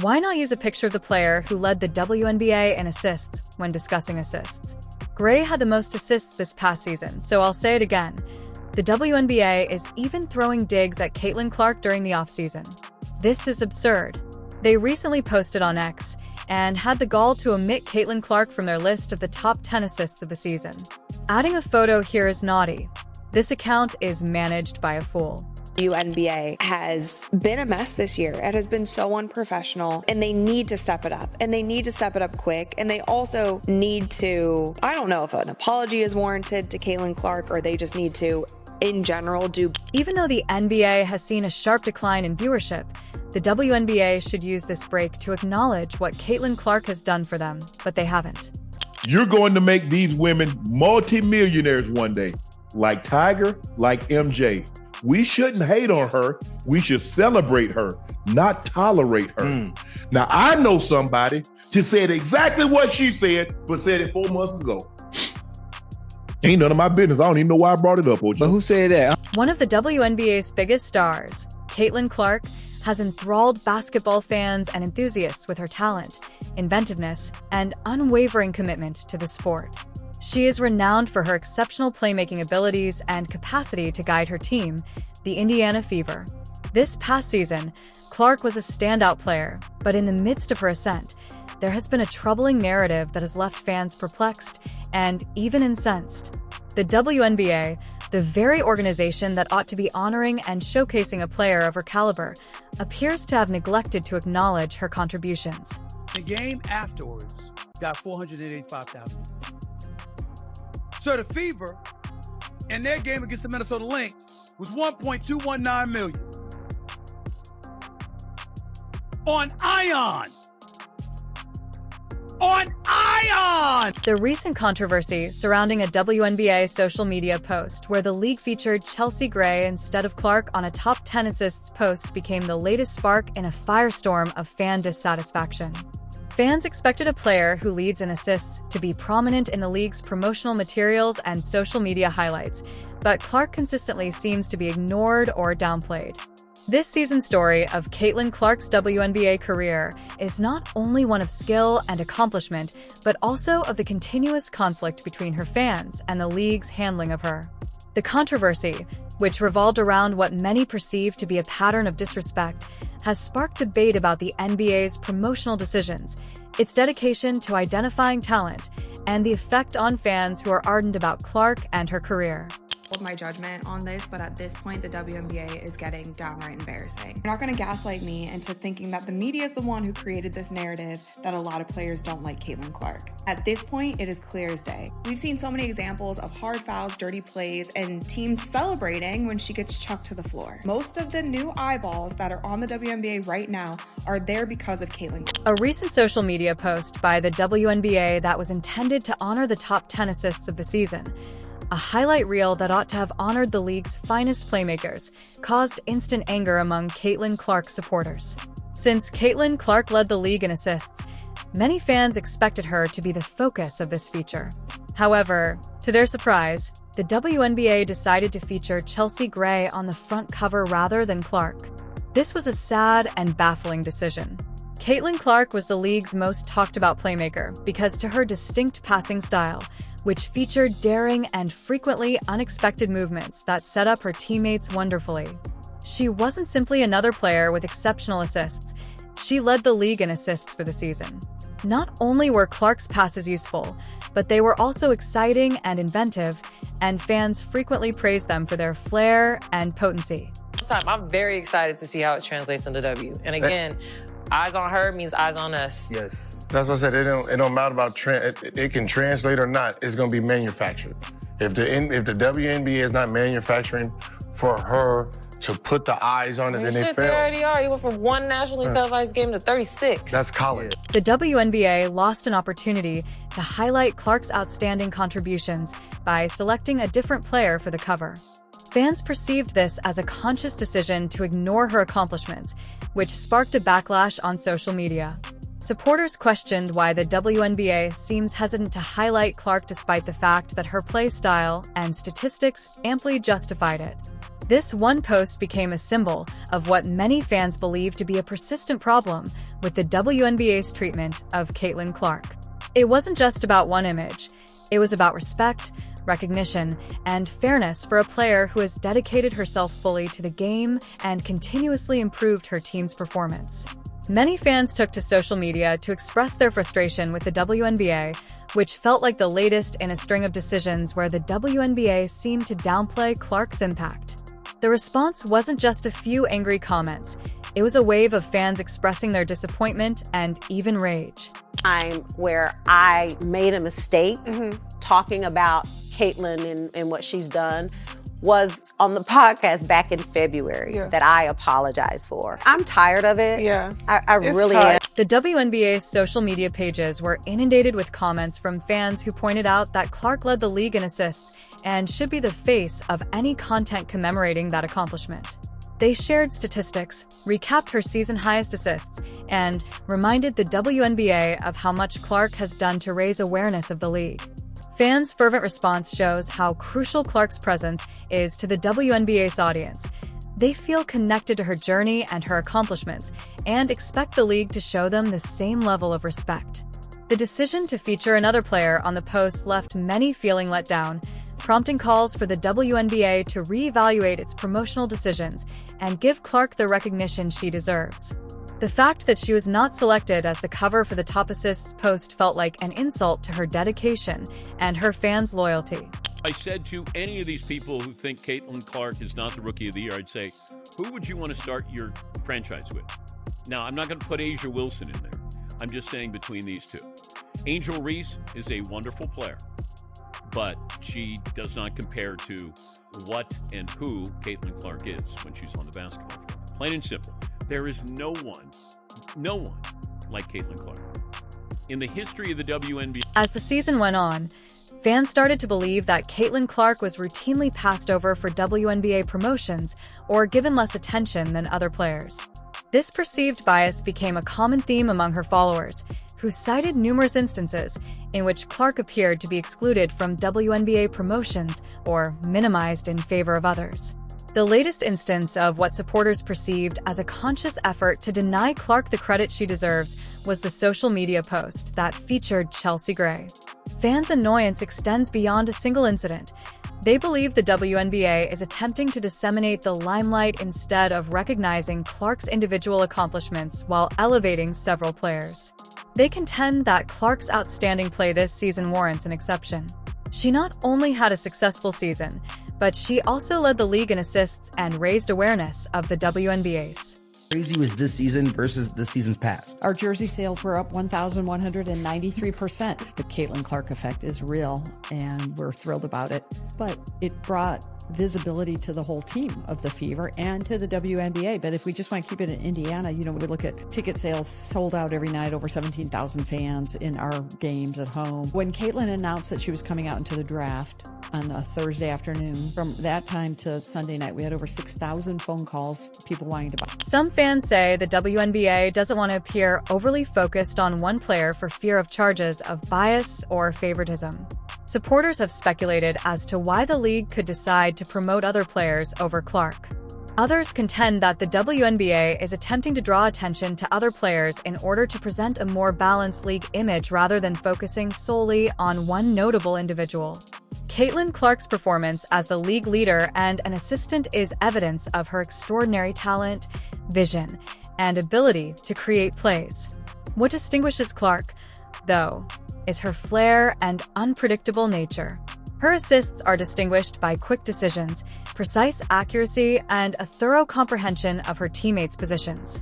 Why not use a picture of the player who led the WNBA in assists when discussing assists? Gray had the most assists this past season, so I'll say it again. The WNBA is even throwing digs at Caitlin Clark during the offseason. This is absurd. They recently posted on X and had the gall to omit Caitlin Clark from their list of the top 10 assists of the season. Adding a photo here is naughty. This account is managed by a fool. WNBA has been a mess this year. It has been so unprofessional, and they need to step it up, and they need to step it up quick, and they also need to, I don't know if an apology is warranted to Caitlin Clark, or they just need to, in general, do. Even though the NBA has seen a sharp decline in viewership, the WNBA should use this break to acknowledge what Caitlin Clark has done for them, but they haven't. You're going to make these women multimillionaires one day, like Tiger, like MJ. We shouldn't hate on her. We should celebrate her, not tolerate her. Now, I know somebody who said exactly what she said, but said it 4 months ago. Ain't none of my business. I don't even know why I brought it up, OJ. But who said that? One of the WNBA's biggest stars, Caitlin Clark, has enthralled basketball fans and enthusiasts with her talent, inventiveness, and unwavering commitment to the sport. She is renowned for her exceptional playmaking abilities and capacity to guide her team, the Indiana Fever. This past season, Clark was a standout player, but in the midst of her ascent, there has been a troubling narrative that has left fans perplexed and even incensed. The WNBA, the very organization that ought to be honoring and showcasing a player of her caliber, appears to have neglected to acknowledge her contributions. The game afterwards got 485,000. So the Fever, in their game against the Minnesota Lynx, was 1.219 million. On Ion! On Ion! The recent controversy surrounding a WNBA social media post where the league featured Chelsea Gray instead of Clark on a top 10 assists post became the latest spark in a firestorm of fan dissatisfaction. Fans expected a player who leads in assists to be prominent in the league's promotional materials and social media highlights, but Clark consistently seems to be ignored or downplayed. This season's story of Caitlin Clark's WNBA career is not only one of skill and accomplishment, but also of the continuous conflict between her fans and the league's handling of her. The controversy, which revolved around what many perceive to be a pattern of disrespect, has sparked debate about the NBA's promotional decisions, its dedication to identifying talent, and the effect on fans who are ardent about Clark and her career. My judgment on this, but at this point, the WNBA is getting downright embarrassing. You're not going to gaslight me into thinking that the media is the one who created this narrative that a lot of players don't like Caitlin Clark. At this point, it is clear as day. We've seen so many examples of hard fouls, dirty plays, and teams celebrating when she gets chucked to the floor. Most of the new eyeballs that are on the WNBA right now are there because of Caitlin. A recent social media post by the WNBA that was intended to honor the top 10 assists of the season, a highlight reel that ought to have honored the league's finest playmakers, caused instant anger among Caitlin Clark supporters. Since Caitlin Clark led the league in assists, many fans expected her to be the focus of this feature. However, to their surprise, the WNBA decided to feature Chelsea Gray on the front cover rather than Clark. This was a sad and baffling decision. Caitlin Clark was the league's most talked-about playmaker because to her distinct passing style, which featured daring and frequently unexpected movements that set up her teammates wonderfully. She wasn't simply another player with exceptional assists, she led the league in assists for the season. Not only were Clark's passes useful, but they were also exciting and inventive, and fans frequently praised them for their flair and potency. I'm very excited to see how it translates into W. And again, eyes on her means eyes on us. Yes. That's what I said. It don't matter about it can translate or not. It's going to be manufactured. If the WNBA is not manufacturing for her to put the eyes on it, then they They fail. already are. You went from one nationally televised game to 36. That's college. The WNBA lost an opportunity to highlight Clark's outstanding contributions by selecting a different player for the cover. Fans perceived this as a conscious decision to ignore her accomplishments, which sparked a backlash on social media. Supporters questioned why the WNBA seems hesitant to highlight Clark despite the fact that her play style and statistics amply justified it. This one post became a symbol of what many fans believe to be a persistent problem with the WNBA's treatment of Caitlin Clark. It wasn't just about one image. It was about respect, recognition, and fairness for a player who has dedicated herself fully to the game and continuously improved her team's performance. Many fans took to social media to express their frustration with the WNBA, which felt like the latest in a string of decisions where the WNBA seemed to downplay Clark's impact. The response wasn't just a few angry comments. It was a wave of fans expressing their disappointment and even rage. Time where I made a mistake talking about Caitlin and what she's done was on the podcast back in February that I apologized for. I'm tired of it. Yeah. I really am. The WNBA's social media pages were inundated with comments from fans who pointed out that Clark led the league in assists and should be the face of any content commemorating that accomplishment. They shared statistics, recapped her season-highest assists, and reminded the WNBA of how much Clark has done to raise awareness of the league. Fans' fervent response shows how crucial Clark's presence is to the WNBA's audience. They feel connected to her journey and her accomplishments, and expect the league to show them the same level of respect. The decision to feature another player on the post left many feeling let down, prompting calls for the WNBA to reevaluate its promotional decisions and give Clark the recognition she deserves. The fact that she was not selected as the cover for the top assists post felt like an insult to her dedication and her fans' loyalty. I said to any of these people who think Caitlin Clark is not the Rookie of the Year, I'd say, who would you want to start your franchise with? Now, I'm not going to put Asia Wilson in there. I'm just saying between these two. Angel Reese is a wonderful player, but she does not compare to what and who Caitlin Clark is when she's on the basketball floor. Plain and simple. There is no one like Caitlin Clark in the history of the WNBA. As the season went on, fans started to believe that Caitlin Clark was routinely passed over for WNBA promotions or given less attention than other players. This perceived bias became a common theme among her followers, who cited numerous instances in which Clark appeared to be excluded from WNBA promotions or minimized in favor of others. The latest instance of what supporters perceived as a conscious effort to deny Clark the credit she deserves was the social media post that featured Chelsea Gray. Fans' annoyance extends beyond a single incident. They believe the WNBA is attempting to disseminate the limelight instead of recognizing Clark's individual accomplishments while elevating several players. They contend that Clark's outstanding play this season warrants an exception. She not only had a successful season, but she also led the league in assists and raised awareness of the WNBA's. Crazy was this season versus the seasons past. Our jersey sales were up 1,193%. The Caitlin Clark effect is real, and we're thrilled about it. But it brought visibility to the whole team of the Fever and to the WNBA. But if we just want to keep it in Indiana, we look at ticket sales sold out every night, over 17,000 fans in our games at home. When Caitlin announced that she was coming out into the draft on a Thursday afternoon, from that time to Sunday night, we had over 6,000 phone calls, people wanting to buy. Some fans say the WNBA doesn't want to appear overly focused on one player for fear of charges of bias or favoritism. Supporters have speculated as to why the league could decide to promote other players over Clark. Others contend that the WNBA is attempting to draw attention to other players in order to present a more balanced league image rather than focusing solely on one notable individual. Caitlin Clark's performance as the league leader and an assistant is evidence of her extraordinary talent, vision, and ability to create plays. What distinguishes Clark, though, is her flair and unpredictable nature. Her assists are distinguished by quick decisions, precise accuracy, and a thorough comprehension of her teammates' positions.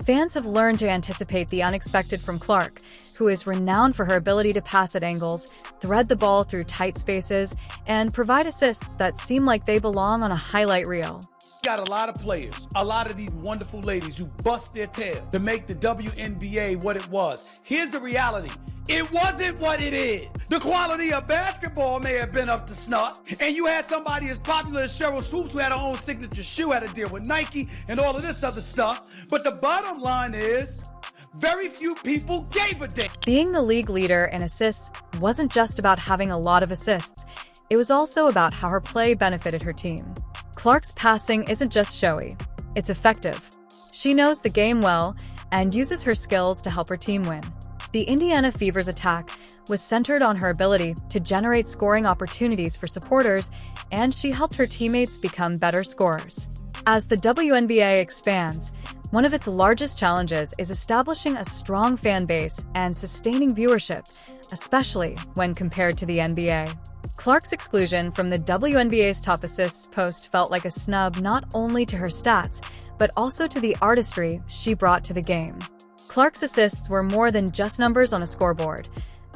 Fans have learned to anticipate the unexpected from Clark, who is renowned for her ability to pass at angles, thread the ball through tight spaces, and provide assists that seem like they belong on a highlight reel. Got a lot of players, a lot of these wonderful ladies who bust their tail to make the WNBA what it was. Here's the reality. It wasn't what it is. The quality of basketball may have been up to snuff, and you had somebody as popular as Cheryl Swoops who had her own signature shoe, had to deal with Nike and all of this other stuff. But the bottom line is, very few people gave a damn. Being the league leader in assists wasn't just about having a lot of assists. It was also about how her play benefited her team. Clark's passing isn't just showy, it's effective. She knows the game well and uses her skills to help her team win. The Indiana Fever's attack was centered on her ability to generate scoring opportunities for supporters, and she helped her teammates become better scorers. As the WNBA expands, one of its largest challenges is establishing a strong fan base and sustaining viewership, especially when compared to the NBA. Clark's exclusion from the WNBA's top assists post felt like a snub not only to her stats, but also to the artistry she brought to the game. Clark's assists were more than just numbers on a scoreboard.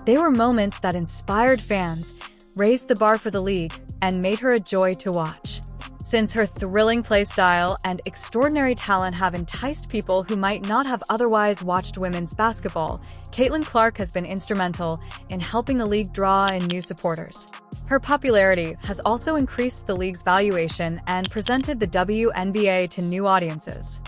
They were moments that inspired fans, raised the bar for the league, and made her a joy to watch. Since her thrilling play style and extraordinary talent have enticed people who might not have otherwise watched women's basketball, Caitlin Clark has been instrumental in helping the league draw in new supporters. Her popularity has also increased the league's valuation and presented the WNBA to new audiences.